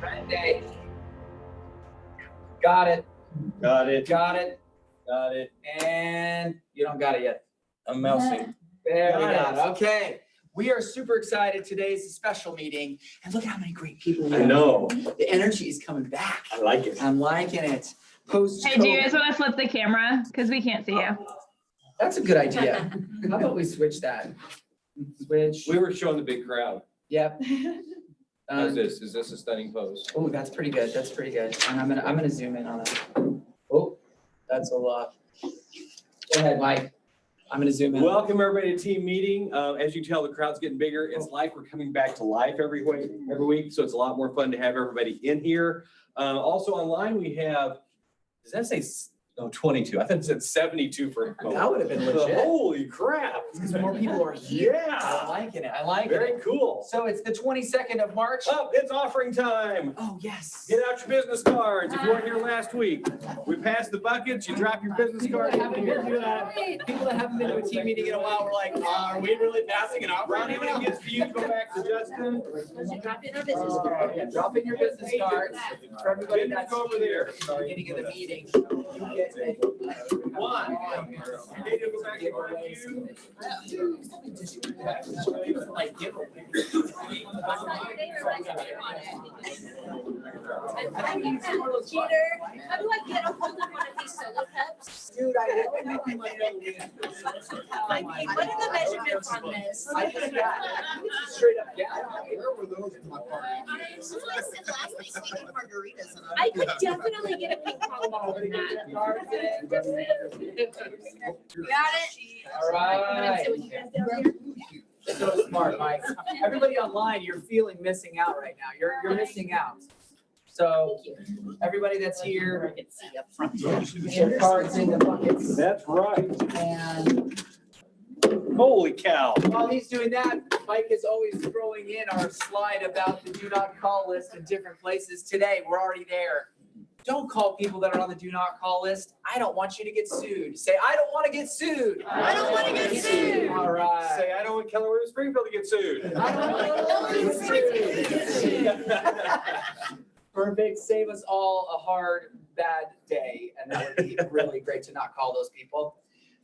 Red day. Got it. Got it. Got it. Got it. And you don't got it yet. I'm mousing. There we Got got it. Okay. We are super excited. Today's a special meeting. And look how many great people we I have. know. The energy is coming back. I like it. I'm liking it. Post. Hey, do you guys want to flip the camera? Because we can't see you. That's a good idea. How about we switch that? Switch. We were showing the big crowd. Yep. How's this? Is this a stunning pose? Oh, that's pretty good. That's pretty good. And I'm gonna zoom in on it. Oh, that's a lot. Go ahead, Mike. I'm gonna zoom in. Welcome everybody to team meeting. As you can tell, the crowd's getting bigger. It's like we're coming back to life every week, so it's a lot more fun to have everybody in here. Also online, we have. Does that say? No, 22. I thought it said 72 for. That would have been legit. Holy crap! Because more people are here. Yeah. I'm liking it. I like Very it. cool. So it's the 22nd of March. Oh, it's offering time. Oh, yes. Get out your business cards. If you weren't here last week, we passed the buckets. You drop your business card. People that haven't been to a team meeting in a while were like, are we really passing it off right Ronnie, when now? it gets to you, go back to Justin. Drop in our business card. Yeah, drop in your business cards for everybody Business that's over there. here at the beginning of the meeting. You get it. One. You need to go back to part two. Like giveaway. Cheater, how do I get a hold of one of these solo cups? Dude, I hope you might know. Like, what are the measurements on this? I just got straight up, yeah. Where were those in my party? I could definitely get a ping pong ball in that. Got it? All right. So when you guys down here. So smart, Mike. Everybody online, you're feeling missing out right now. You're missing out. So everybody that's here, get your cards in the buckets. That's right. And Holy cow. while he's doing that, Mike is always throwing in our slide about the do not call list in different places. Today, we're already there. Don't call people that are on the do not call list. I don't want you to get sued. Say, I don't want to get sued. I don't want to get sued. All right. Say, I don't want Keller Williams Springfield to get sued. I don't want to get sued. Perfect. Save us all a hard, bad day. And that would be really great to not call those people.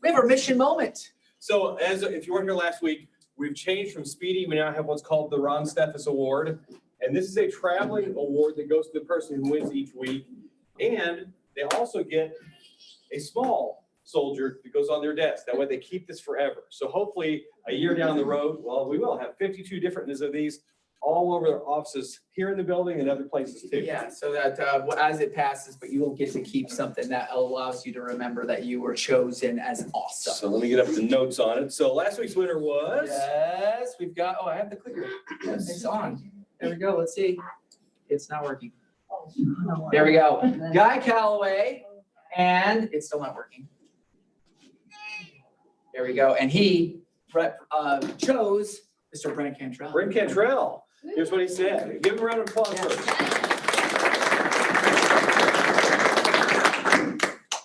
We have our mission moment. So if you weren't here last week, we've changed from Speedy. We now have what's called the Ron Steffes Award. And this is a traveling award that goes to the person who wins each week. And they also get a small soldier that goes on their desk. That way they keep this forever. So hopefully a year down the road, well, we will have 52 differences of these all over their offices here in the building and other places too. Yeah, so that as it passes, but you will get to keep something that allows you to remember that you were chosen as awesome. So let me get up the notes on it. So last week's winner was. Yes, we've got, oh, I have the clicker. It's on. There we go. Let's see. It's not working. There we go. Guy Calloway, and it's still not working. There we go. And he chose Mr. Brent Cantrell. Brent Cantrell. Here's what he said. Give him a round of applause first.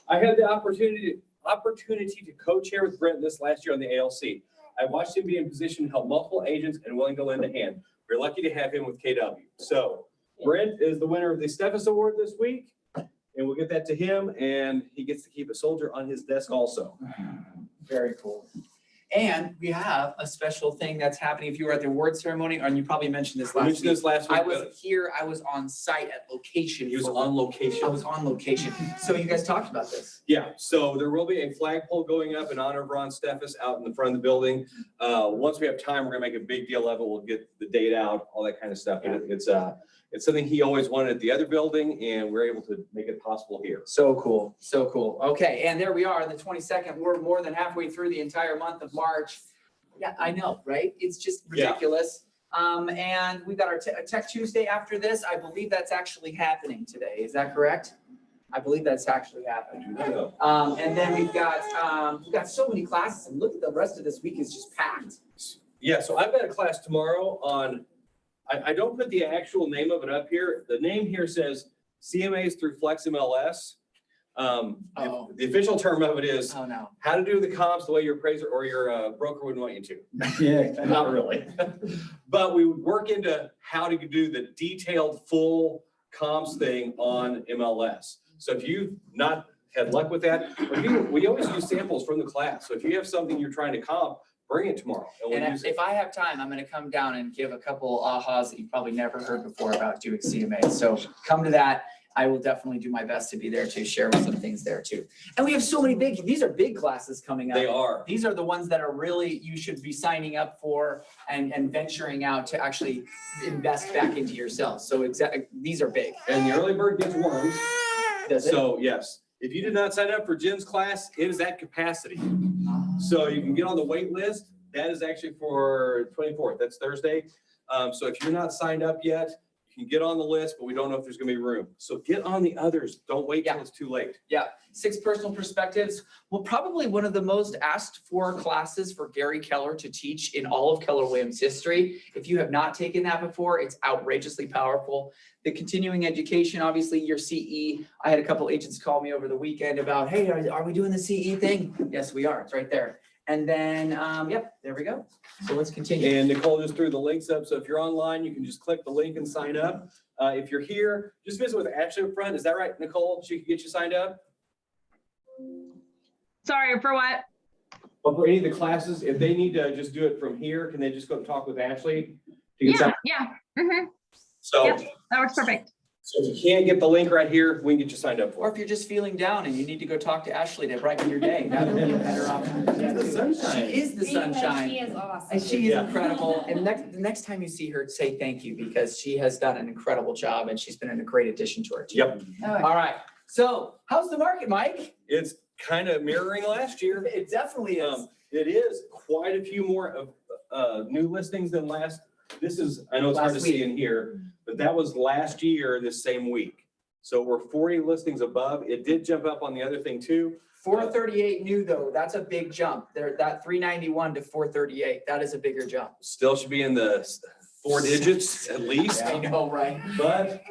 I had the opportunity to co-chair with Brent this last year on the ALC. I watched him be in position to help multiple agents and willing to lend a hand. We're lucky to have him with KW. So Brent is the winner of the Steffes Award this week, and we'll get that to him, and he gets to keep a soldier on his desk also. Very cool. And we have a special thing that's happening. If you were at the award ceremony, and you probably mentioned this We last mentioned week. this last week. I wasn't here. I was on site at location. He was for- on location. I was on location. So you guys talked about this. Yeah, so there will be a flagpole going up in honor of Ron Steffes out in the front of the building. Once we have time, we're gonna make a big deal of it. We'll get the date out, all that kind of stuff. But it's something he always wanted at the other building, and we're able to make it possible here. So cool. So cool. Okay, and there we are, the 22nd. We're more than halfway through the entire month of March. Yeah, I know, right? It's just ridiculous. And we've got our Tech Tuesday after this. I believe that's actually happening today. Is that correct? I believe that's actually happening. And then we've got so many classes, and look at the rest of this week is just packed. Yeah, so I've got a class tomorrow on, I don't put the actual name of it up here. The name here says CMAs through FlexMLS. Oh. The official term of it is Oh, no. how to do the comps the way your appraiser or your broker wouldn't want you to. Yeah, not really. But we would work into how to do the detailed full comps thing on MLS. So if you've not had luck with that, we always use samples from the class. So if you have something you're trying to comp, bring it tomorrow. And we'll And use it. if I have time, I'm gonna come down and give a couple ahas that you've probably never heard before about doing CMA. So come to that. I will definitely do my best to be there to share some things there too. And we have so many these are big classes coming up. They are. These are the ones that are really, you should be signing up for and venturing out to actually invest back into yourself. So these are big. And the early bird gets worms. Does it? So yes, if you did not sign up for Jen's class, it is at capacity. So you can get on the wait list. That is actually for 24th. That's Thursday. So if you're not signed up yet, you can get on the list, but we don't know if there's gonna be room. So get on the others. Don't wait till it's too late. Yeah, 6 personal perspectives. Well, probably one of the most asked for classes for Gary Keller to teach in all of Keller Williams history. If you have not taken that before, it's outrageously powerful. The continuing education, obviously your CE. I had a couple agents call me over the weekend about, hey, are we doing the CE thing? Yes, we are. It's right there. And then, yep, there we go. So let's continue. And Nicole just threw the links up. So if you're online, you can just click the link and sign up. If you're here, just visit with Ashley up front. Is that right, Nicole? She can get you signed up? Sorry, for what? Well, for any of the classes, if they need to just do it from here, can they just go talk with Ashley? to get signed? Yeah. Mhm. So, Yep. That works perfect. so if you can't get the link right here, we can get you signed up Or for if you're just feeling down and you need to go talk to Ashley to brighten your day, that would be a better option. it. The sunshine. She is the sunshine. She is awesome. And she is Yeah. incredible. And the next time you see her, say thank you because she has done an incredible job and she's been a great addition to our team. Yep, All right. So how's the market, Mike? it's kind of mirroring last year. It definitely is. It is quite a few more of new listings than last. This is, I know it's hard to Last see week. in here, but that was last year, this same week. So we're 40 listings above. It did jump up on the other thing too. 438 new though, that's a big jump. There, that 391 to 438, that is a bigger jump. Still should be in the 4 digits at least. I know, right? But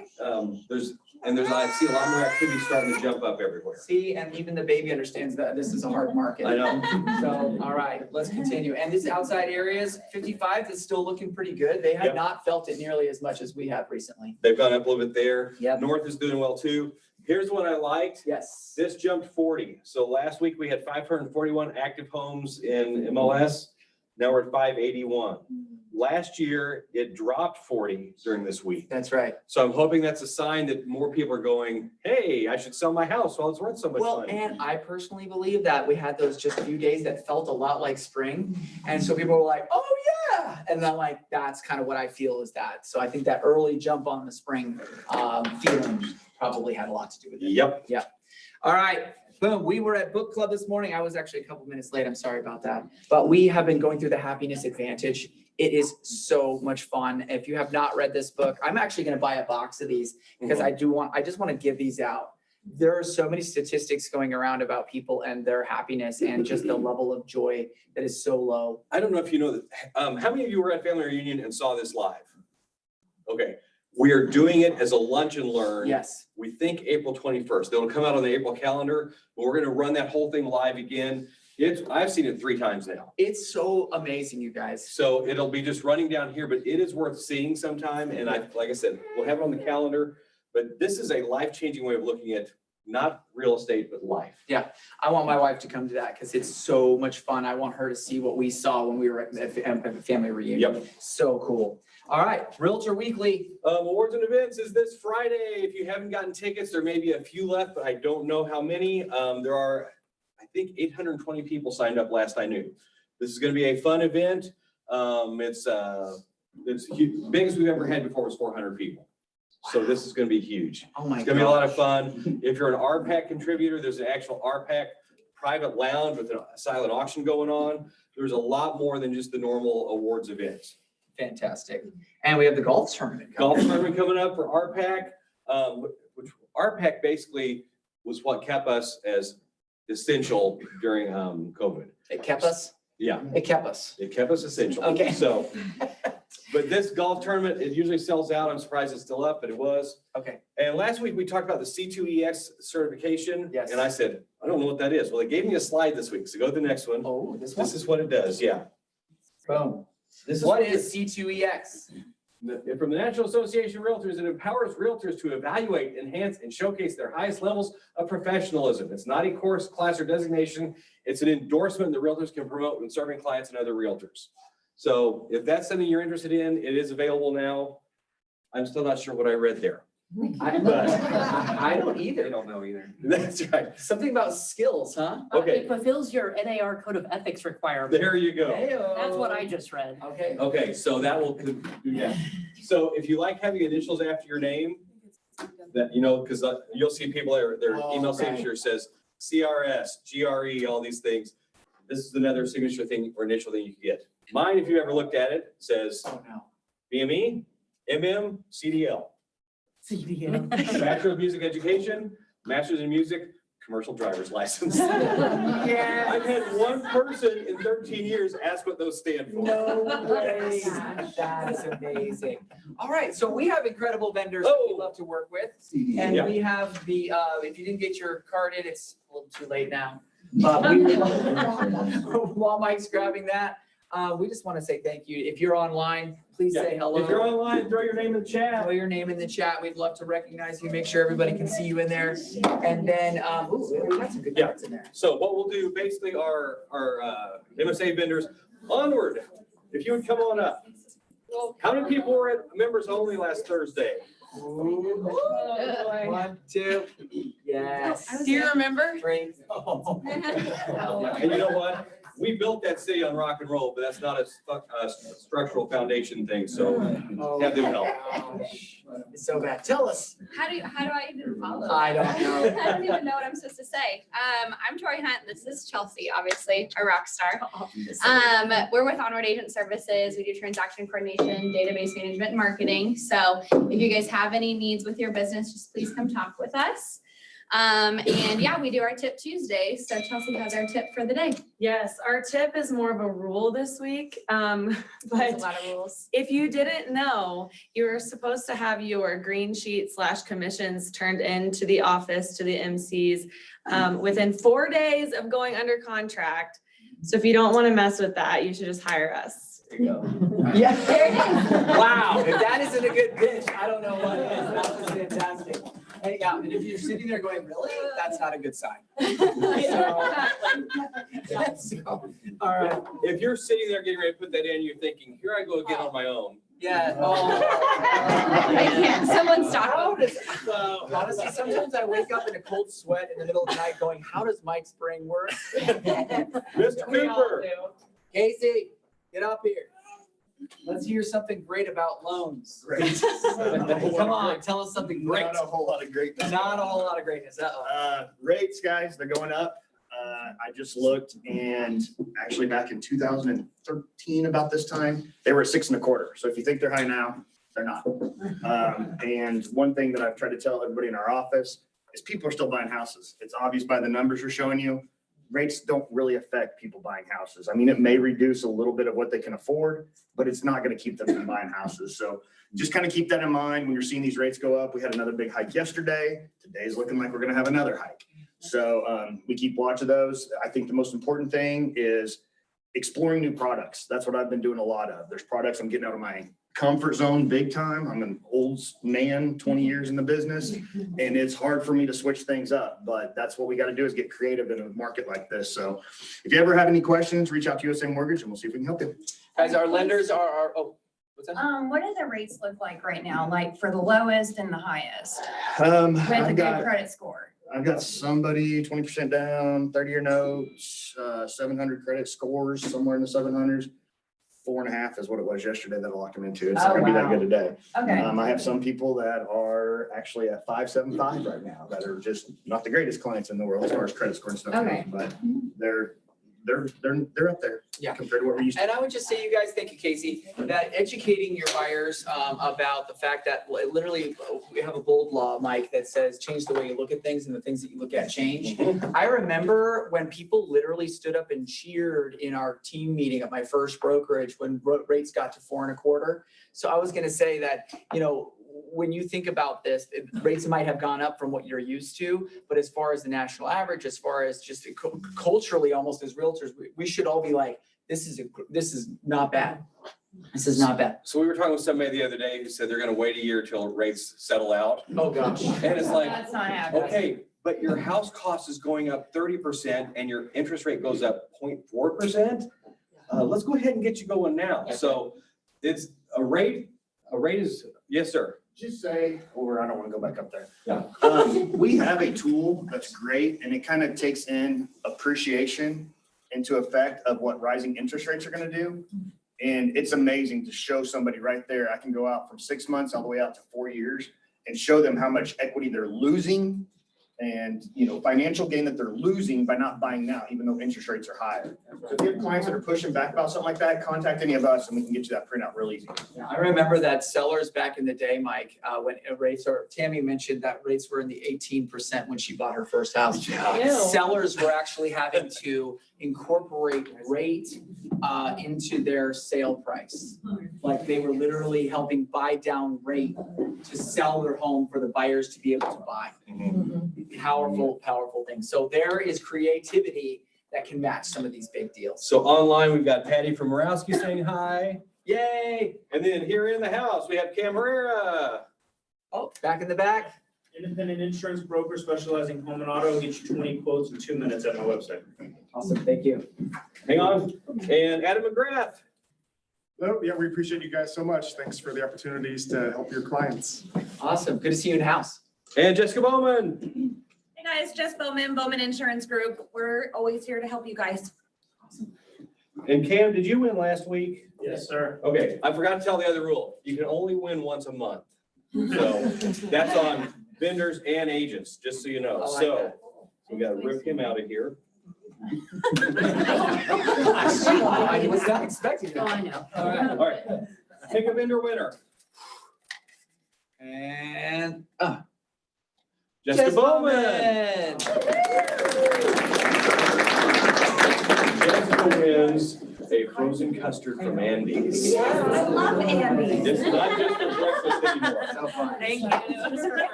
I see a lot more activity starting to jump up everywhere. See, and even the baby understands that this is a hard market. I know. So, all right, let's continue. And these outside areas, 55 is still looking pretty good. They have Yep. not felt it nearly as much as we have recently. They've gone up a little bit there. Yep. North is doing well too. Here's what I liked. Yes. This jumped 40. So last week we had 541 active homes in MLS. Now we're at 581. Last year, it dropped 40 during this week. That's right. So I'm hoping that's a sign that more people are going, hey, I should sell my house while it's worth so much Well, money. and I personally believe that we had those just few days that felt a lot like spring. And so people were like, oh yeah. And then like, that's kind of what I feel is that. So I think that early jump on the spring feeling probably had a lot to do with it. Yep. All right, boom, we were at book club this morning. I was actually a couple minutes late. I'm sorry about that. But we have been going through the Happiness Advantage. It is so much fun. If you have not read this book, I'm actually gonna buy a box of these because I just wanna give these out. There are so many statistics going around about people and their happiness and just the level of joy that is so low. I don't know if you know that. How many of you were at Family Reunion and saw this live? Okay, we are doing it as a lunch and learn. Yes, We think April 21st. It'll come out on the April calendar, but we're gonna run that whole thing live again. I've seen it 3 times now. it's so amazing, you guys. So it'll be just running down here, but it is worth seeing sometime. And like I said, we'll have it on the calendar. But this is a life-changing way of looking at not real estate, but life. I want my wife to come to that because it's so much fun. I want her to see what we saw when we were at the family reunion. Yep. So cool. All right, Realtor Weekly. Awards and events is this Friday. If you haven't gotten tickets, there may be a few left, but I don't know how many. There are, I think, 820 people signed up last I knew. This is going to be a fun event. It's biggest we've ever had before was 400 people. So this is going to be huge. Oh my It's gonna be a lot of gosh. fun. If you're an RPAC contributor, there's an actual RPAC private lounge with a silent auction going on. There's a lot more than just the normal awards events. Fantastic. And we have the golf tournament. Golf coming. tournament coming up for RPAC, which RPAC basically was what kept us as essential during COVID. It kept us. Yeah, It kept us. it kept us essential. Okay. So, but this golf tournament, it usually sells out. I'm surprised it's still up, but it was. Okay. And last week we talked about the C2ex certification. Yes. And I said, I don't know what that is. Well, they gave me a slide this week. So go to the next one. Oh, this one. This is what it does. Yeah. Boom. This is What is C2ex? From the National Association of Realtors, it empowers realtors to evaluate, enhance, and showcase their highest levels of professionalism. It's not a course, class, or designation. It's an endorsement that realtors can promote when serving clients and other realtors. So if that's something you're interested in, it is available now. I'm still not sure what I read there. I don't either. They don't know either. That's right. Something about skills, huh? Okay. It fulfills your NAR code of ethics requirement. There you go. Heyo. That's what I just read. Okay. Okay, so that will do that. So if you like having initials after your name, that, you know, because you'll see people, their Oh, email right. signature says CRS, GRE, all these things. This is another signature thing or initial thing you can get. Mine, if you ever looked at it, says Oh, no. BME, MM, CDL. CDM. Bachelor of Music Education, Masters in Music, Commercial Driver's License. Yeah. I've had one person in 13 years ask what those stand for. No way. That is amazing. All right, so we have incredible vendors that we love to work with. And Yeah. we have the, if you didn't get your card in, it's a little too late now. But we would love- while Mike's grabbing that, we just want to say thank you. If you're online, please say hello. If you're online, throw your name in the chat. Throw your name in the chat. We'd love to recognize you, make sure everybody can see you in there. And then, ooh, we got some good cards in there. So what we'll do, basically, our MSA vendors, onward. If you would come on up. How many people were at members only last Thursday? Ooh. 1, 2, yes. Do you remember? 3. And you know what? We built that city on rock and roll, but that's not a structural foundation thing, so have them help. Gosh, it's so bad. Tell us. How do I even follow? I don't know. I don't even know what I'm supposed to say. I'm Tori Hunt. This is Chelsea, obviously, a rock star. We're with Onward Agent Services. We do transaction coordination, database management, and marketing. So if you guys have any needs with your business, just please come talk with us. And yeah, we do our tip Tuesday. So Chelsea has our tip for the day. Yes, our tip is more of a rule this week. There's a But lot of rules. if you didn't know, you're supposed to have your green sheet / commissions turned into the office to the MCs within 4 days of going under contract. So if you don't want to mess with that, you should just hire us. There you go. Yeah. There it is. Wow, if that isn't a good pitch, I don't know what is. That was fantastic. Hey, yeah, and if you're sitting there going, really? That's not a good sign. So, all right. If you're sitting there getting ready to put that in, you're thinking, here I go again on my own. Yeah. I can't. Someone stop How him. does, honestly, sometimes I wake up in a cold sweat in the middle of the night going, how does Mike's brain work? Mr. We all Cooper. do. Casey, get up here. Let's hear something great about loans. Great. Come on, tell us something great. Not a whole lot of greatness. Not a whole lot of greatness. Uh-oh. Rates, guys, they're going up. I just looked and actually back in 2013, about this time, they were at 6 1/4. So if you think they're high now, they're not. And one thing that I've tried to tell everybody in our office is people are still buying houses. It's obvious by the numbers we're showing you. Rates don't really affect people buying houses. I mean, it may reduce a little bit of what they can afford, but it's not going to keep them from buying houses. So just kind of keep that in mind when you're seeing these rates go up. We had another big hike yesterday. Today's looking like we're going to have another hike. So we keep watching those. I think the most important thing is exploring new products. That's what I've been doing a lot of. There's products I'm getting out of my comfort zone big time. I'm an old man, 20 years in the business, and it's hard for me to switch things up, but that's what we got to do is get creative in a market like this. So if you ever have any questions, reach out to USA Mortgage and we'll see if we can help you. Guys, our lenders are, oh, what's that? What do the rates look like right now, like for the lowest and the highest with a I've good got credit score? somebody 20% down, 30-year notes, 700 credit scores, somewhere in the 700s. 4.5 is what it was yesterday that I locked them into. It's not gonna be that good today. Okay, I have some people that are actually at 575 right now that are just not the greatest clients in the world as far as credit score and stuff. Okay. But they're they're up there. Yeah. Compared to what we used to. And I would just say, you guys, thank you, Casey, that educating your buyers about the fact that literally we have a bold law, Mike, that says change the way you look at things and the things that you look at change. I remember when people literally stood up and cheered in our team meeting at my first brokerage when rates got to 4.25. So I was going to say that, when you think about this, rates might have gone up from what you're used to, but as far as the national average, as far as just culturally, almost as realtors, we should all be like, this is not bad. This is not bad. So we were talking with somebody the other day who said they're gonna wait a year till rates settle out. Oh, gosh. And it's like, That's not happening. okay, but your house cost is going up 30% and your interest rate goes up 0.4%. Let's go ahead and get you going now. So it's a rate is, yes, sir. Just say, or I don't want to go back up there. Yeah. We have a tool that's great and it kind of takes in appreciation into effect of what rising interest rates are going to do. And it's amazing to show somebody right there. I can go out from 6 months all the way out to 4 years and show them how much equity they're losing and, financial gain that they're losing by not buying now, even though interest rates are higher. So if you have clients that are pushing back about something like that, contact any of us and we can get you that printout real easy. Yeah, I remember that sellers back in the day, Mike, when Tammy mentioned that rates were in the 18% when she bought her first house. Ew. Sellers were actually having to incorporate rate into their sale price. Like they were literally helping buy down rate to sell their home for the buyers to be able to buy. Powerful, powerful thing. So there is creativity that can match some of these big deals. So online, we've got Patty from Morawski saying hi. Yay! And then here in the house, we have Cam Herrera. Oh, back in the back. Independent insurance broker specializing in home and auto, get you 20 quotes in 2 minutes at my website. Awesome, thank you. Hang on. And Adam McGrath. Well, yeah, we appreciate you guys so much. Thanks for the opportunities to help your clients. Awesome, good to see you in the house. And Jessica Bowman. Hey guys, Jess Bowman Insurance Group. We're always here to help you guys. And Cam, did you win last week? Yes, sir. Okay, I forgot to tell the other rule. You can only win once a month. So that's on vendors and agents, just so you know. I like So that. we gotta rip him out of here. I was not expecting Oh, that. I know. All right. All right, pick a vendor winner. And Jessica Jess Bowman. Jessica wins a frozen custard from Andy's. I love Andy. It's not just for breakfast anymore. so fun. Thank you.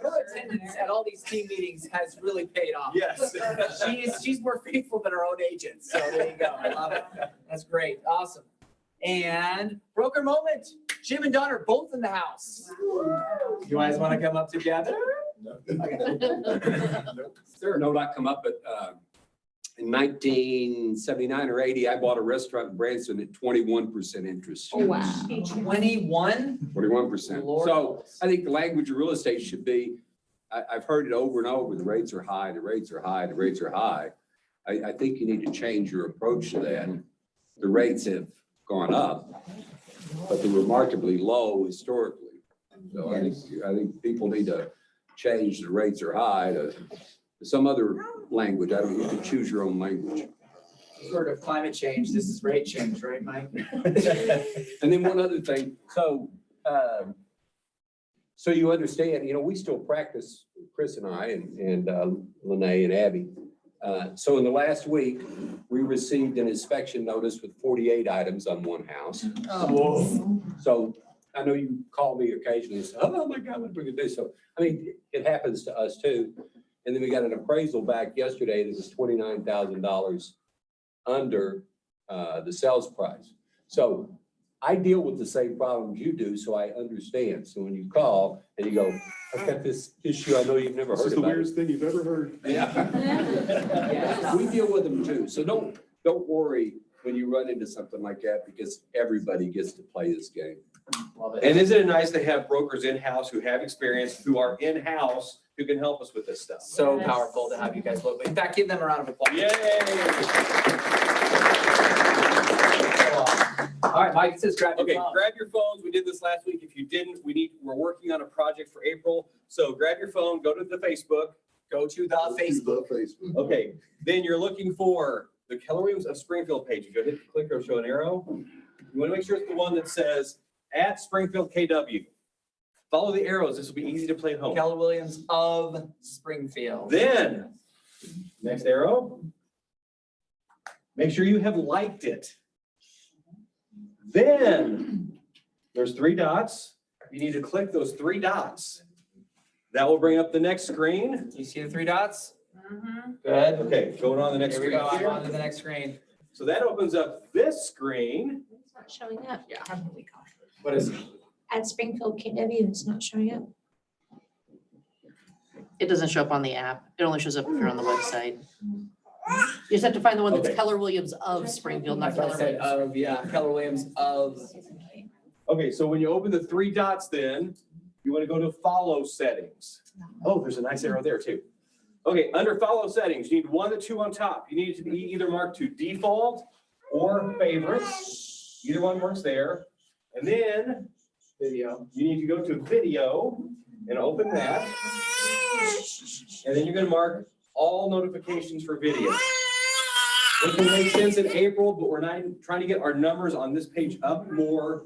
Her attendance at all these team meetings has really paid off. Yes. She's more faithful than her own agent. So there you go. I love it. That's great. Awesome. And broker moment. Jim and Don are both in the house. You guys want to come up together? Okay. Sir. No, not come up, but in 1979 or 80, I bought a restaurant in Branson at 21% interest. Oh, wow. 21? 21%. Lord. So I think the language of real estate should be, I've heard it over and over, the rates are high, the rates are high, the rates are high. I think you need to change your approach to that. The rates have gone up, but they're remarkably low historically. So I think people need to change the rates are high to some other language. I don't, you can choose your own language. Sort of climate change. This is rate change, right, Mike? And then one other thing, so you understand, we still practice, Chris and I and Lene and Abby. So in the last week, we received an inspection notice with 48 items on one house. Oh. So I know you call me occasionally and say, oh my God, what are we gonna do? So, I mean, it happens to us too. And then we got an appraisal back yesterday that was $29,000 under the sales price. So I deal with the same problems you do, so I understand. So when you call and you go, I've got this issue, I know you've never This heard is the about it. weirdest thing you've ever heard. Yeah. We deal with them too. So don't worry when you run into something like that because everybody gets to play this game. Love it. And isn't it nice to have brokers in-house who have experience, who are in-house, who can help us with this stuff? So powerful to have you guys look. In fact, give them a round of applause. Yay! All right, Mike, it says grab your Okay, phone. grab your phones. We did this last week. If you didn't, we're working on a project for April. So grab your phone, go to the Facebook. Go to the Facebook. Okay, then you're looking for the Keller Williams of Springfield page. If you hit the click or show an arrow, you want to make sure it's the one that says at Springfield KW. Follow the arrows. This will be easy to play at home. Keller Williams of Springfield. Then, next arrow, make sure you have liked it. Then, there's 3 dots. You need to click those 3 dots. That will bring up the next screen. You see the 3 dots? Mhm. Good. Okay, going on the next Here we screen go, I'm here. on to the next screen. So that opens up this screen. It's not showing up. Yeah. Probably. What is it? At Springfield KW, it's not showing up. It doesn't show up on the app. It only shows up if you're on the website. You just have to find the one that's Okay. Keller Williams of Springfield, not That's what I Keller said, Williams. of, yeah, Keller Williams of. Okay, so when you open the 3 dots then, you want to go to follow settings. Oh, there's a nice arrow there too. Okay, under follow settings, you need 1 of the 2 on top. You need it to be either marked to default or favorites. Either one works there. And then Video. you need to go to video and open that. And then you're going to mark all notifications for video. It can make sense in April, but we're not trying to get our numbers on this page up more,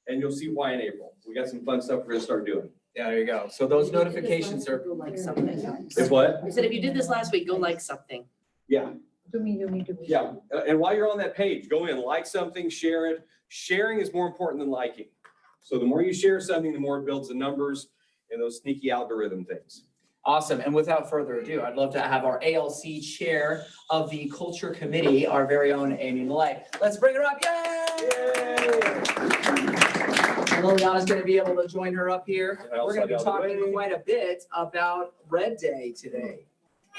and you'll see why in April. We got some fun stuff we're gonna start doing. Yeah, there you go. So those notifications are, Go like something. It's what? I said, if you did this last week, go like something. Yeah, yeah. And while you're on that page, go in, like something, share it. Sharing is more important than liking. So the more you share something, the more it builds the numbers and those sneaky algorithm things. awesome. And without further ado, I'd love to have our ALC chair of the Culture Committee, our very own Amy Millay. Let's bring her up. Yay! Liliana's gonna be able to join her up here. And I'll We're gonna be slide out of the talking way. quite a bit about Red Day today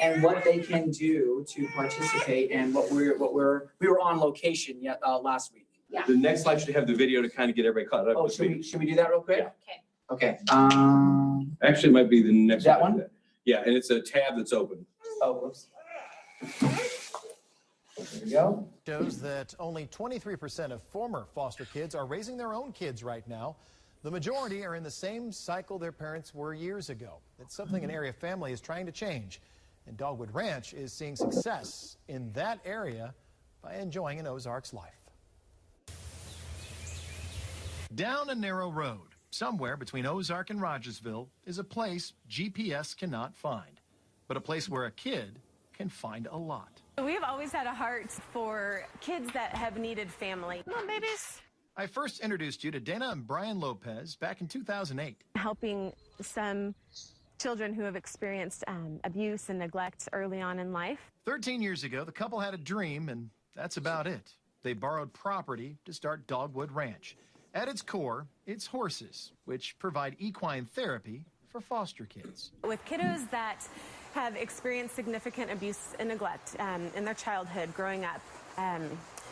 and what they can do to participate and we were on location last week. The next slide should have the video to kind of get everybody caught up. Oh, to should speed. we do that real quick? Yeah. Okay. Actually, it might be the next. That one? Yeah, and it's a tab that's open. Oh, whoops. There we go. Shows that only 23% of former foster kids are raising their own kids right now. The majority are in the same cycle their parents were years ago. It's something an area family is trying to change. And Dogwood Ranch is seeing success in that area by enjoying an Ozarks life. Down a narrow road, somewhere between Ozark and Rogersville, is a place GPS cannot find, but a place where a kid can find a lot. We've always had a heart for kids that have needed family. Come on, babies. I first introduced you to Dana and Brian Lopez back in 2008. Helping some children who have experienced abuse and neglect early on in life. 13 years ago, the couple had a dream, and that's about it. They borrowed property to start Dogwood Ranch. At its core, it's horses, which provide equine therapy for foster kids. With kiddos that have experienced significant abuse and neglect in their childhood growing up,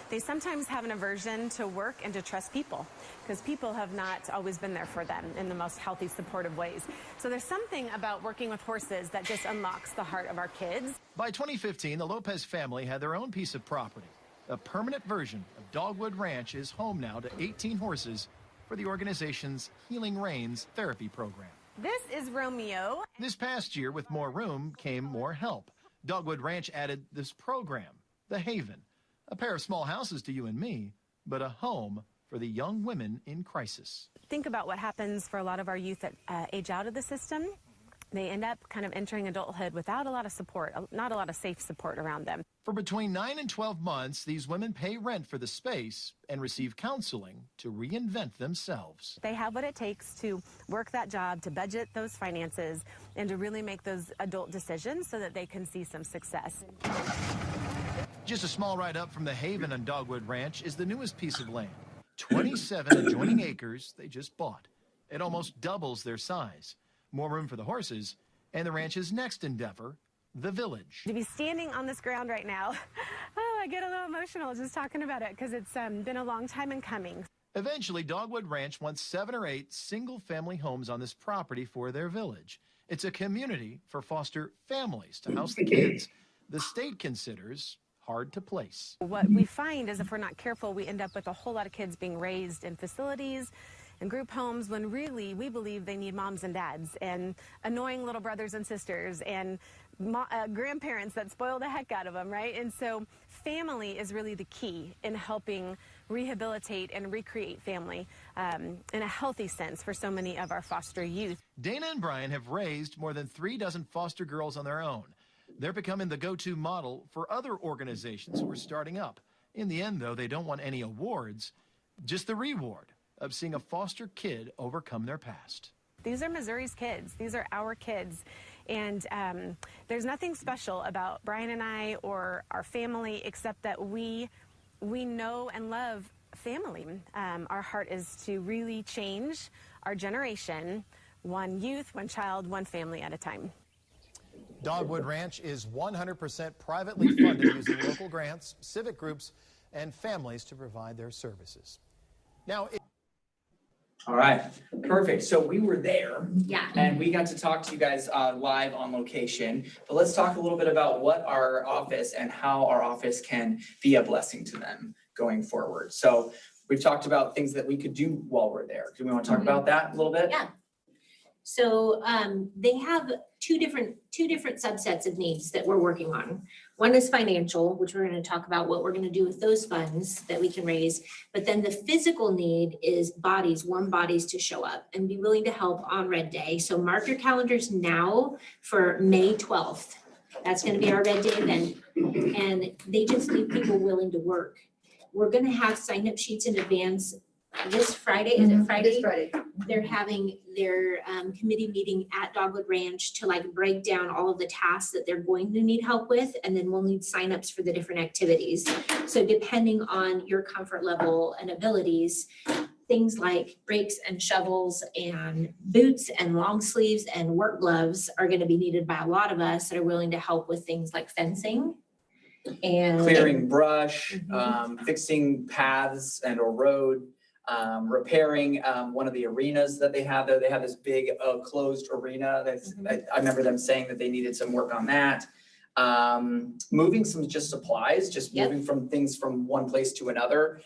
they sometimes have an aversion to work and to trust people because people have not always been there for them in the most healthy, supportive ways. So there's something about working with horses that just unlocks the heart of our kids. By 2015, the Lopez family had their own piece of property. A permanent version of Dogwood Ranch is home now to 18 horses for the organization's Healing Reins therapy program. This is Romeo. This past year, with more room came more help. Dogwood Ranch added this program, The Haven, a pair of small houses to you and me, but a home for the young women in crisis. Think about what happens for a lot of our youth that age out of the system. They end up kind of entering adulthood without a lot of support, not a lot of safe support around them. For between 9 and 12 months, these women pay rent for the space and receive counseling to reinvent themselves. They have what it takes to work that job, to budget those finances, and to really make those adult decisions so that they can see some success. Just a small ride up from the Haven on Dogwood Ranch is the newest piece of land. 27 adjoining acres they just bought. It almost doubles their size. More room for the horses, and the ranch's next endeavor, the village. To be standing on this ground right now, oh, I get a little emotional just talking about it because it's been a long time in coming. Eventually, Dogwood Ranch wants 7 or 8 single-family homes on this property for their village. It's a community for foster families to house the kids the state considers hard to place. What we find is if we're not careful, we end up with a whole lot of kids being raised in facilities and group homes when really we believe they need moms and dads and annoying little brothers and sisters and grandparents that spoil the heck out of them, right? And so family is really the key in helping rehabilitate and recreate family in a healthy sense for so many of our foster youth. Dana and Brian have raised more than 36 foster girls on their own. They're becoming the go-to model for other organizations who are starting up. In the end, though, they don't want any awards, just the reward of seeing a foster kid overcome their past. These are Missouri's kids. These are our kids. And there's nothing special about Brian and I or our family except that we know and love family. Our heart is to really change our generation, one youth, one child, one family at a time. Dogwood Ranch is 100% privately funded using local grants, civic groups, and families to provide their services. Now, All right, perfect. So we were there. Yeah. And we got to talk to you guys live on location. But let's talk a little bit about what our office and how our office can be a blessing to them going forward. So we've talked about things that we could do while we're there. Do we want to talk about that a little bit? Yeah. So they have two different subsets of needs that we're working on. One is financial, which we're going to talk about what we're going to do with those funds that we can raise. But then the physical need is bodies, warm bodies to show up and be willing to help on Red Day. So mark your calendars now for May 12th. That's going to be our Red Day event. And they just need people willing to work. We're going to have sign-up sheets in advance. This Friday, is it Friday? This Friday. They're having their committee meeting at Dogwood Ranch to like break down all of the tasks that they're going to need help with, and then we'll need signups for the different activities. So depending on your comfort level and abilities, things like rakes and shovels and boots and long sleeves and work gloves are going to be needed by a lot of us that are willing to help with things like fencing and Clearing brush, fixing paths and or road. Repairing one of the arenas that they have there. They have this big closed arena. I remember them saying that they needed some work on that. Moving some just supplies, just moving from things from one place to another.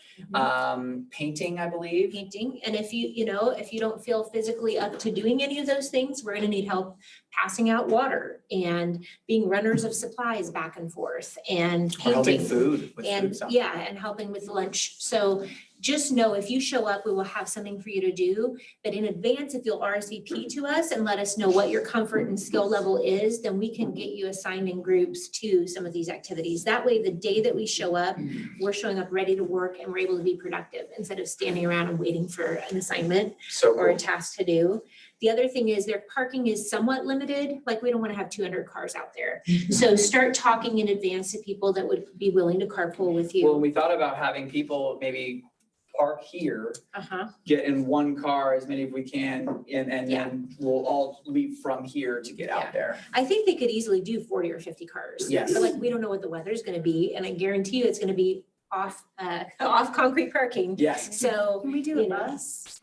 Painting, I believe. Painting. And if you don't feel physically up to doing any of those things, we're gonna need help passing out water and being runners of supplies back and forth and Or helping painting. food with And food stuff. and helping with lunch. So just know if you show up, we will have something for you to do. But in advance, if you'll RSVP to us and let us know what your comfort and skill level is, then we can get you assigned in groups to some of these activities. That way, the day that we show up, we're showing up ready to work and we're able to be productive instead of standing around and waiting for an assignment or a task to do. The other thing is their parking is somewhat limited. Like we don't want to have 200 cars out there. So start talking in advance to people that would be willing to carpool with you. Well, we thought about having people maybe park here, get in one car, as many as we can, and then we'll all leave from here to get out there. I think they could easily do 40 or 50 cars. Yes. But like, we don't know what the weather's gonna be, and I guarantee you it's gonna be off concrete parking. Yes. So. Can we do a bus?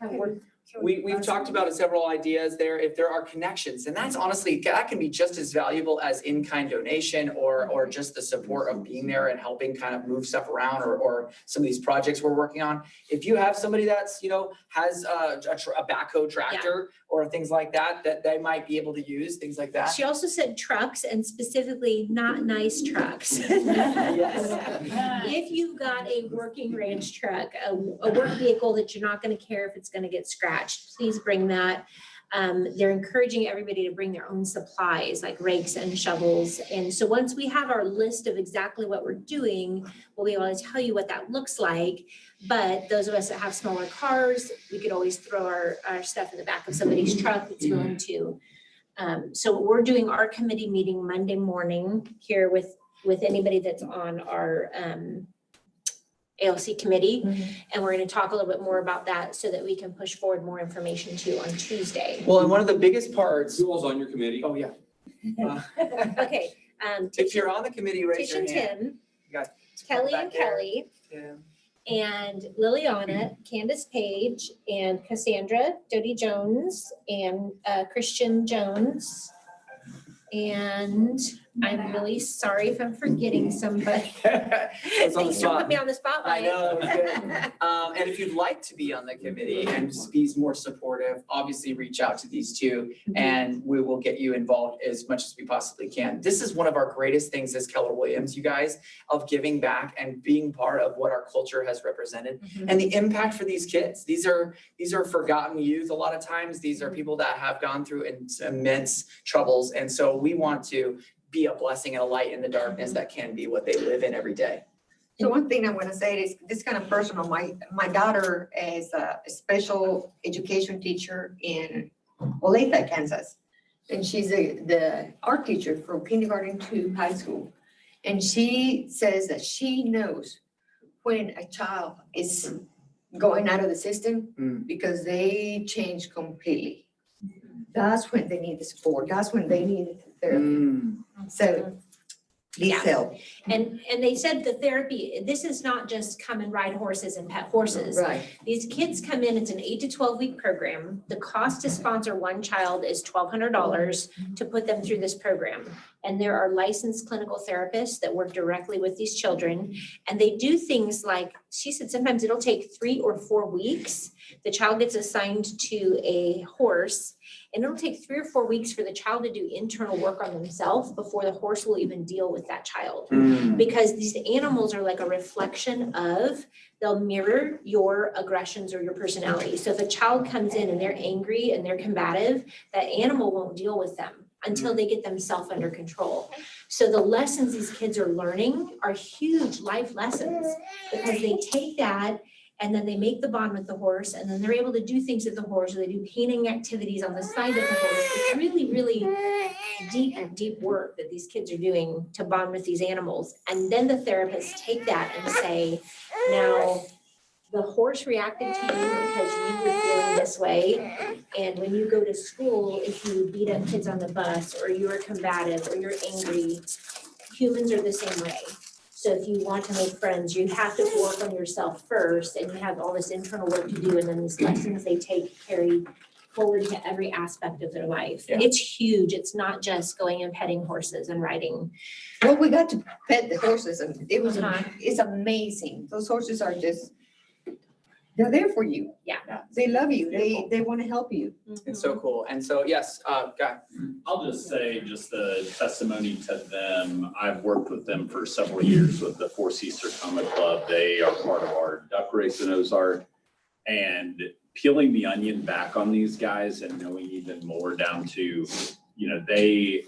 We've talked about several ideas there, if there are connections, and that's honestly, that can be just as valuable as in-kind donation or just the support of being there and helping kind of move stuff around or some of these projects we're working on. If you have somebody that's, has a backhoe tractor or things like that they might be able to use, things like that. She also said trucks, and specifically not nice trucks. If you've got a working ranch truck, a work vehicle that you're not gonna care if it's gonna get scratched, please bring that. They're encouraging everybody to bring their own supplies like rakes and shovels. And so once we have our list of exactly what we're doing, we'll be able to tell you what that looks like. But those of us that have smaller cars, we could always throw our stuff in the back of somebody's truck that's willing to. So we're doing our committee meeting Monday morning here with anybody that's on our ALC committee. And we're going to talk a little bit more about that so that we can push forward more information to you on Tuesday. Well, and one of the biggest parts. Who all's on your committee? Oh, yeah. Okay. If you're on the committee, raise Tish your and hand. Tim, You got Kelly back and there. Kelly, Tim. and Liliana, Candace Page, and Cassandra, Dodie Jones, and Christian Jones, and I'm really sorry if I'm forgetting somebody. It's on the Thanks for putting me spot. on the I spotlight. know, it was good. And if you'd like to be on the committee and just be more supportive, obviously reach out to these two and we will get you involved as much as we possibly can. This is one of our greatest things as Keller Williams, you guys, of giving back and being part of what our culture has represented and the impact for these kids. These are forgotten youth a lot of times. These are people that have gone through immense troubles. And so we want to be a blessing and a light in the darkness that can be what they live in every day. So one thing I want to say is this kind of personal. My daughter is a special education teacher in Olathe, Kansas. And she's the art teacher from kindergarten to high school. And she says that she knows when a child is going out of the system because they change completely. That's when they need the support. That's when they need therapy. So please help. And they said the therapy, this is not just come and ride horses and pet horses. Right. These kids come in, it's an 8 to 12 week program. The cost to sponsor one child is $1,200 to put them through this program. And there are licensed clinical therapists that work directly with these children. And they do things like, she said sometimes it'll take 3 or 4 weeks. The child gets assigned to a horse, and it'll take 3 or 4 weeks for the child to do internal work on themselves before the horse will even deal with that child. Because these animals are like a reflection of, they'll mirror your aggressions or your personality. So if a child comes in and they're angry and they're combative, that animal won't deal with them until they get themselves under control. So the lessons these kids are learning are huge life lessons because they take that and then they make the bond with the horse, and then they're able to do things with the horse, or they do painting activities on the side of the horse. It's really, really deep work that these kids are doing to bond with these animals. And then the therapists take that and say, now, the horse reacted to you because you were feeling this way. And when you go to school, if you beat up kids on the bus, or you're combative, or you're angry, humans are the same way. So if you want to make friends, you have to work on yourself first, and you have all this internal work to do, and then these lessons they carry forward to every aspect of their life. Yeah. It's huge. It's not just going and petting horses and riding. Well, we got to pet the horses and it's amazing. Those horses are just, they're there for you. Yeah. They love you. They want to help you. It's so cool. And so, yes, Guy. I'll just say, just a testimony to them. I've worked with them for several years with the 4C Sarcoma Club. They are part of our duck race in Ozark. And peeling the onion back on these guys and knowing even more down to, you know, they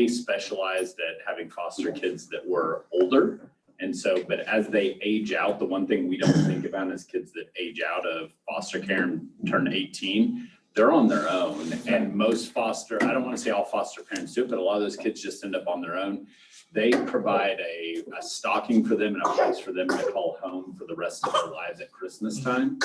specialized at having foster kids that were older. And so, but as they age out, the one thing we don't think about is kids that age out of foster care and turn 18, they're on their own. And most foster, I don't want to say all foster parents do it, but a lot of those kids just end up on their own. They provide a stocking for them and a place for them to call home for the rest of their lives at Christmas time.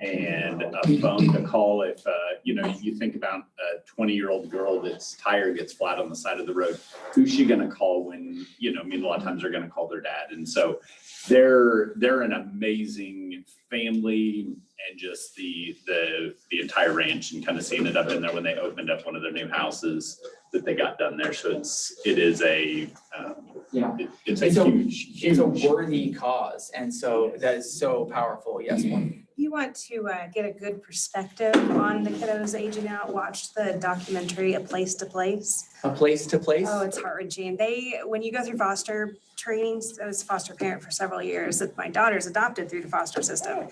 And a phone to call if, you know, you think about a 20-year-old girl that's tire gets flat on the side of the road, who's she gonna call when, you know, I mean, a lot of times they're gonna call their dad. And so they're an amazing family, and just the entire ranch, and kind of seeing it up in there when they opened up one of their new houses that they got done there. So it is a it's a huge. It's a worthy cause. And so that is so powerful. Yes, one. You want to get a good perspective on the kiddos aging out, watch the documentary A Place to Place. A Place to Place? Oh, it's heart-wrenching. When you go through foster trainings, I was a foster parent for several years, that my daughter's adopted through the foster system.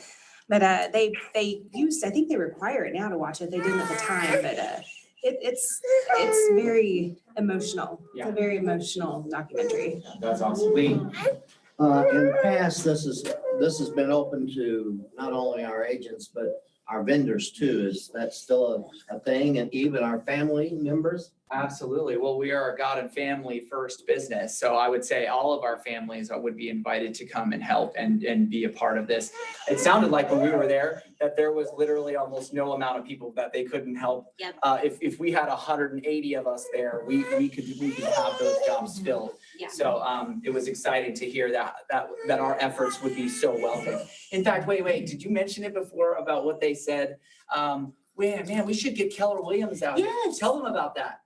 But they used, I think they require it now to watch it. They didn't at the time, but it's very emotional. It's a very emotional documentary. That's awesome. Lee? In the past, this has been open to not only our agents, but our vendors too. Is that still a thing, and even our family members? Absolutely. Well, we are a God and family first business. So I would say all of our families would be invited to come and help and be a part of this. It sounded like when we were there that there was literally almost no amount of people that they couldn't help. Yep. If we had 180 of us there, we could have those jobs filled. Yeah. So it was exciting to hear that our efforts would be so welcome. In fact, wait, did you mention it before about what they said? Man, we should get Keller Williams out. Yes. Tell them about that.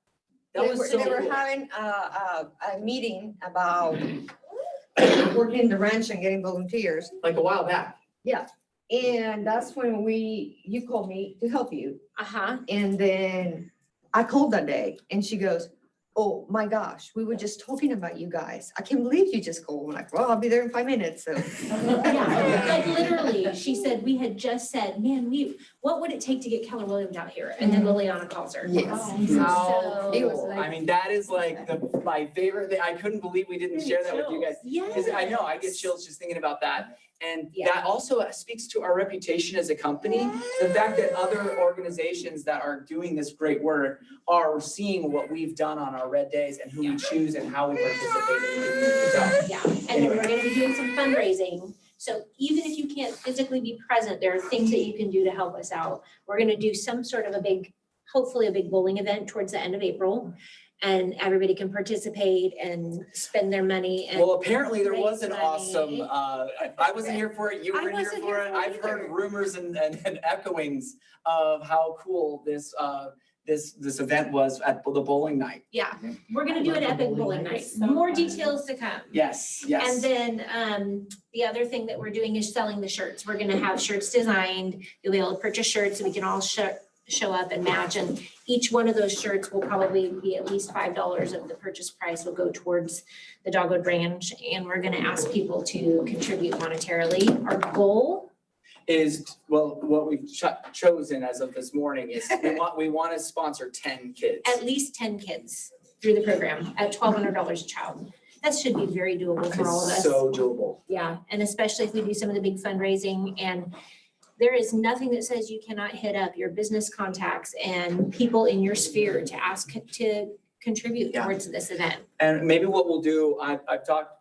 That was so They were cool. having a meeting about working in the ranch and getting volunteers. Like a while back. Yeah, and that's when you called me to help you. Uh-huh. And then I called that day and she goes, oh my gosh, we were just talking about you guys. I can't believe you just called. I'm like, well, I'll be there in 5 minutes, so. Yeah, like literally, she said, we had just said, man, what would it take to get Keller Williams out here? And then Liliana calls her. Yes. How It was cool. like- I mean, that is like my favorite thing. I couldn't believe we didn't share that with you guys. Because I know, I get chills just thinking about that. And that also speaks to our reputation as a company. The fact that other organizations that are doing this great work are seeing what we've done on our red days and who we choose and how we participate in the community. So, Yeah, and then we're gonna be doing some fundraising. So even if you can't physically be present, there are things that you can do to help us out. We're gonna do some sort of hopefully a big bowling event towards the end of April. And everybody can participate and spend their money and. well, apparently there was an raise awesome, money. I wasn't here for it, you I weren't here wasn't for here it. for it I've heard either. rumors and echoings of how cool this event was at the bowling night. Yeah, we're gonna do an epic bowling night. More details to come. Yes, yes. And then the other thing that we're doing is selling the shirts. We're gonna have shirts designed. You'll be able to purchase shirts so we can all show up and match. And each one of those shirts will probably be at least $5 of the purchase price will go towards the Dogwood Ranch. And we're gonna ask people to contribute monetarily. Our goal is, well, what we've chosen as of this morning is we want to sponsor 10 kids. at least 10 kids through the program at $1,200 a child. That should be very doable for all of us. It's so doable. Yeah, and especially if we do some of the big fundraising, and there is nothing that says you cannot hit up your business contacts and people in your sphere to ask to contribute towards this event. And maybe what we'll do, I've talked,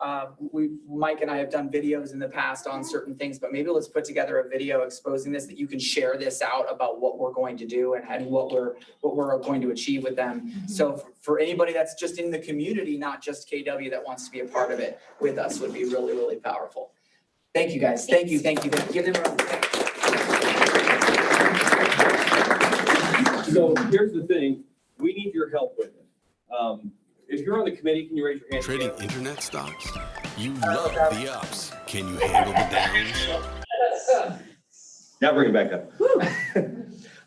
Mike and I have done videos in the past on certain things, but maybe let's put together a video exposing this, that you can share this out about what we're going to do and what we're going to achieve with them. So for anybody that's just in the community, not just KW, that wants to be a part of it with us, would be really, really powerful. Thank you, guys. Thank you. Give them a round of applause. So here's the thing, we need your help with it. If you're on the committee, can you raise your hand? Trading internet stocks? You love the ups. Can you handle the downs? Now bring it back up.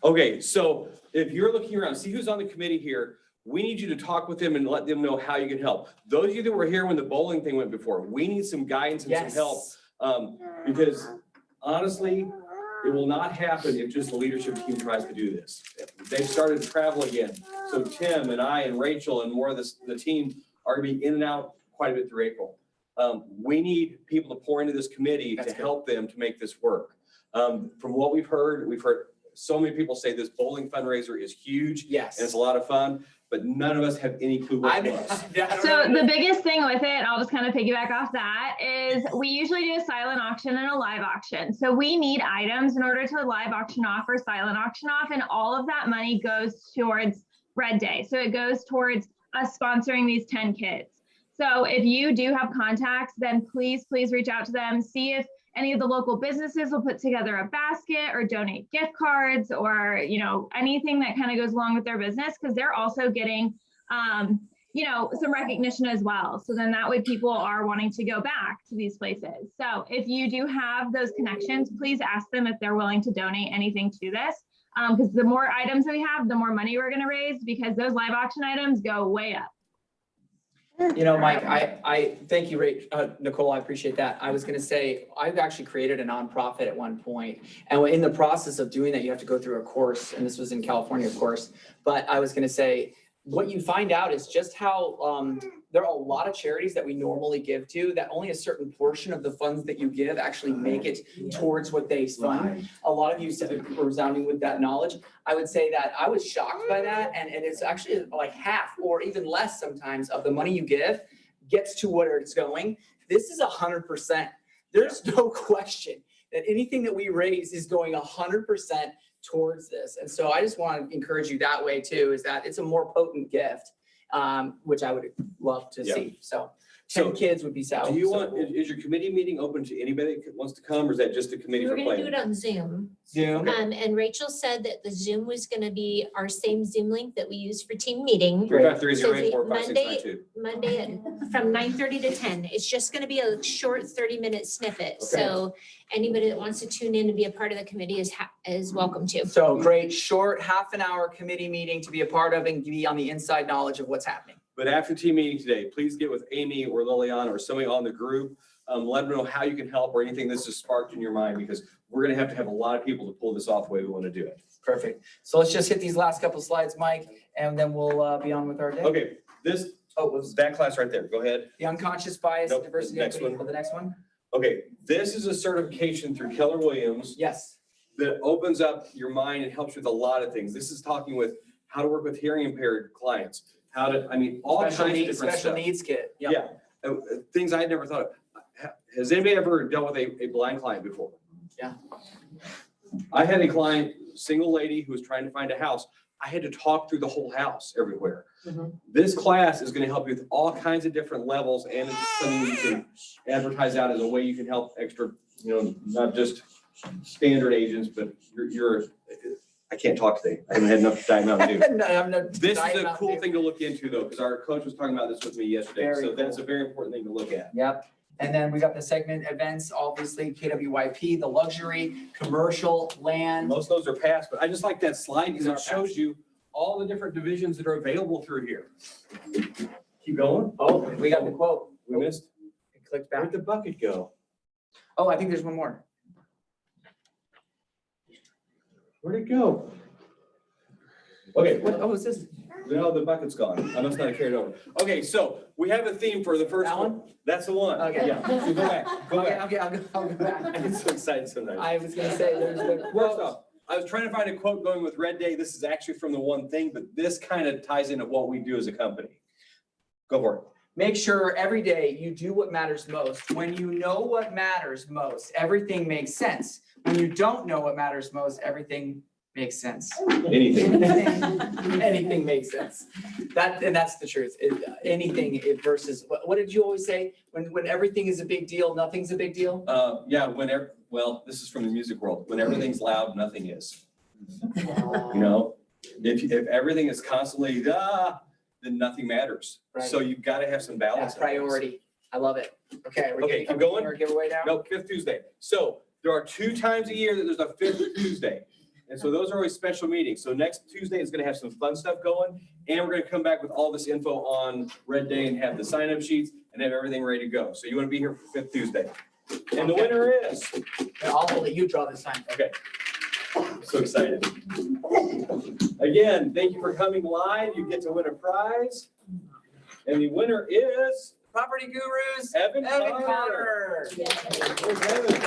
Okay, so if you're looking around, see who's on the committee here. We need you to talk with them and let them know how you can help. Those of you that were here when the bowling thing went before, we need some guidance and some help. Because honestly, it will not happen if just the leadership team tries to do this. They've started to travel again. So Tim and I and Rachel and more of the team are gonna be in and out quite a bit through April. We need people to pour into this committee to help them to make this work. From what we've heard so many people say this bowling fundraiser is huge. Yes. And it's a lot of fun, but none of us have any clue what it was. So the biggest thing with it, I'll just kind of piggyback off that, is we usually do a silent auction and a live auction. So we need items in order to live auction off or silent auction off, and all of that money goes towards Red Day. So it goes towards us sponsoring these 10 kids. So if you do have contacts, then please reach out to them, see if any of the local businesses will put together a basket or donate gift cards or, anything that kind of goes along with their business, because they're also getting, some recognition as well. So then that way people are wanting to go back to these places. So if you do have those connections, please ask them if they're willing to donate anything to this. Because the more items that we have, the more money we're going to raise, because those live auction items go way up. Mike, I thank you, Nicole, I appreciate that. I was gonna say, I've actually created a nonprofit at one point, and in the process of doing that, you have to go through a course, and this was in California, of course. But I was gonna say, what you find out is just how there are a lot of charities that we normally give to that only a certain portion of the funds that you give actually make it towards what they fund. A lot of you said resounding with that knowledge. I would say that I was shocked by that, and it's actually like half or even less sometimes of the money you give gets to where it's going. This is 100%. There's no question that anything that we raise is going 100% towards this. And so I just want to encourage you that way too, is that it's a more potent gift, which I would love to see. So So, 10 kids would be south. Do you so want, cool. is your committee meeting open to anybody that wants to come, or is that just a committee We for were gonna do planning? it on Zoom. Zoom? And Rachel said that the Zoom was gonna be our same Zoom link that we use for team meeting. 353-0845-692. Monday from 9:30 to 10. It's just gonna be a short 30-minute snippet. So anybody that wants to tune in and be a part of the committee is welcome to. So great, short half an hour committee meeting to be a part of and be on the inside knowledge of what's happening. But after team meeting today, please get with Amy or Liliana or somebody on the group. Let them know how you can help or anything that's just sparked in your mind, because we're gonna have to have a lot of people to pull this off the way we want to do it. Perfect. So let's just hit these last couple slides, Mike, and then we'll be on with our day. Okay, that class right there, go ahead. The unconscious bias, Nope, diversity, next equity, one. the next one? Okay, this is a certification through Keller Williams. Yes. That opens up your mind and helps you with a lot of things. This is talking with how to work with hearing impaired clients, how to, I mean, all kinds of different stuff. Special needs kit. Yep. Yeah, things I had never thought of. Has anybody ever dealt with a blind client before? Yeah. I had a client, single lady who was trying to find a house. I had to talk through the whole house everywhere. This class is gonna help you with all kinds of different levels, and it's something you can advertise out as a way you can help extra, not just standard agents, but you're I can't talk today. I haven't had enough time out to do. This is a cool thing to look into though, because our coach was talking about this with me yesterday. Very So that's cool. a very important thing to look at. Yep. And then we got the segment events, obviously KWYP, the luxury, commercial, land. Most of those are passed, but I just like that slide because it shows you all the different divisions that are available through here. Keep going. Oh, we got the quote. We missed. It clicked Where'd back. the bucket go? Oh, I think there's one more. Where'd it go? Okay. What, oh, is this? No, the bucket's gone. I must not have carried over. Okay, so we have a theme for the first That one. That's the one. Okay. Yeah. So go back. Go back. Okay, I'll go back. I get so excited sometimes. I was gonna say, there's the First quote. off, I was trying to find a quote going with Red Day. This is actually from the one thing, but this kind of ties into what we do as a company. Go for it. Make sure every day you do what matters most. When you know what matters most, everything makes sense. When you don't know what matters most, everything makes sense. Anything. Anything makes sense. That's the truth. Anything versus, what did you always say? When everything is a big deal, nothing's a big deal? Yeah, whenever, well, this is from the music world. When everything's loud, nothing is. If everything is constantly, then nothing matters. Right. So you've got to have some balance. That's priority. I love it. Okay. we're Okay, getting- keep going. Our giveaway now? No, fifth Tuesday. So there are 2 times a year that there's a fifth Tuesday. And so those are always special meetings. So next Tuesday is gonna have some fun stuff going. And we're gonna come back with all this info on Red Day and have the sign-up sheets and have everything ready to go. So you wanna be here for fifth Tuesday. And the winner is, I'll let you draw this time. okay. I'm so excited. Again, thank you for coming live. You get to win a prize. And the winner is Property Gurus, Evan Connor. Where's Evan?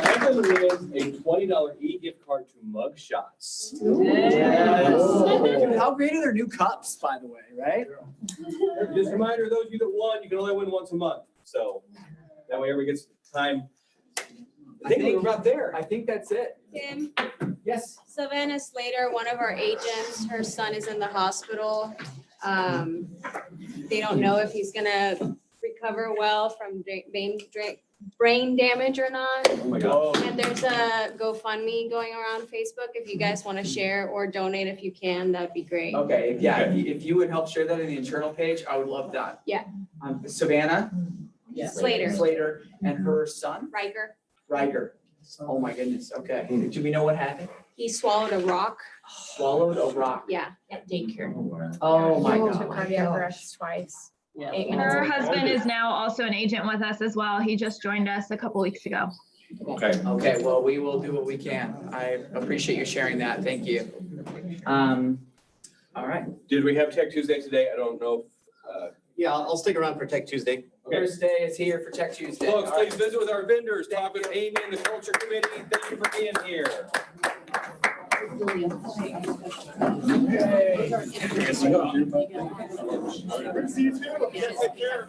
Evan wins a $20 e-gift card to Mug Shots. Yes. Dude, how great are their new cups, by the way, right? Just a reminder, those of you that won, you can only win once a month. So that way everybody gets time. I think we're about there. I think that's it. Tim, Yes. Savannah Slater, one of our agents, her son is in the hospital. They don't know if he's gonna recover well from brain damage or not. Oh my God. And there's a GoFundMe going around Facebook. If you guys want to share or donate if you can, that'd be great. Okay, yeah, if you would help share that in the internal page, I would love that. Yeah. Savannah? Slater. Slater and her son, Riker. Oh my goodness, okay. Do we know what happened? He swallowed a rock. Swallowed a rock. Yeah, at daycare. Oh my Took God. cardiac arrest twice. 8 minutes. Her husband is now also an agent with us as well. He just joined us a couple weeks ago. Okay. Okay, well, we will do what we can. I appreciate you sharing that. Thank you. All right. Did we have Tech Tuesday today? I don't know. Yeah, I'll stick around for Tech Tuesday. Thursday is here for Tech Tuesday. Folks, All right. please visit with our vendors, talk with Amy and the Culture Committee. Thank you for being here. See you too. Yes, take care.